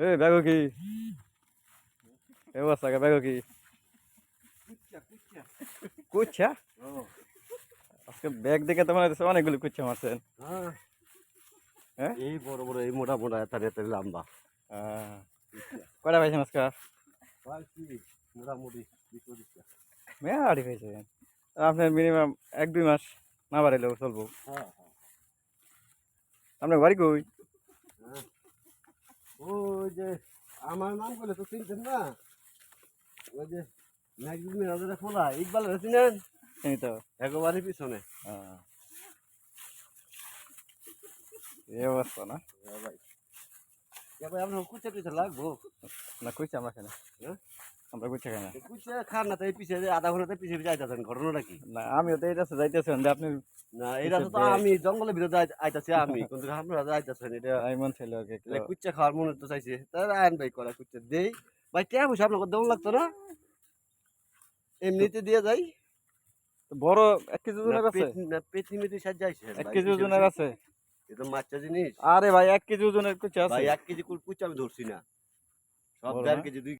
এ ব্যাগো কি এ অবস্থা ব্যাগো কি কুচ্ছা আজকে ব্যাগ দেখে তো মনে হচ্ছে অনেকগুলো কুচ্ছা মারছেন। হ্যাঁ এই বড় বড় এই মোটা মোটা এত লম্বা কয়টা পাইছেন আজকে? মোটামুটি মেয়ারি পাইছেন আপনার মিনিমাম 1-2 মাস না বাড়াইলেও চলবো। আপনার বাড়ি কই? ওই যে আমার নাম বলে তো চিনতেন না, ওই যে ম্যাগজিন খোলা ইকবাল চিনেন এই তো একেবারে পিছনে। এই অবস্থা না? ভাই ভাই আপনার কুচা টুচা লাগবো না কুচ্ছা আমরা খাই না। হ্যাঁ আমরা কুচ্ছা খাই না। কুচা খান না, তাই পিছিয়ে আধা ঘন্টাতে পিছিয়ে যাইতেছেন, ঘটনাটা কি? না আমিও তো এইটা যাইতেছি আপনি না এটা তো আমি জঙ্গলের ভিতরে আইতাছি আমি, কিন্তু আপনারা যাইতেছেন এটা মন ছিল আর কি একটু। কুচা খাওয়ার মনে তো চাইছে, তাই আইন ভাই করা কুচা দেই ভাই, কে বসে আপনাকে দেওয়া লাগতো না, এমনিতে দিয়ে যাই। বড় 1 কেজি ওজনের আছে? পেটি মেটি সাজ যাইছে 1 কেজি ওজনের আছে? এটা মাচ্চা জিনিস আরে ভাই 1 কেজি ওজনের কুচ্ছা আছে ভাই, 1 কেজি কুচা আমি ধরছি না, সব বড় 4 না? কেজি 2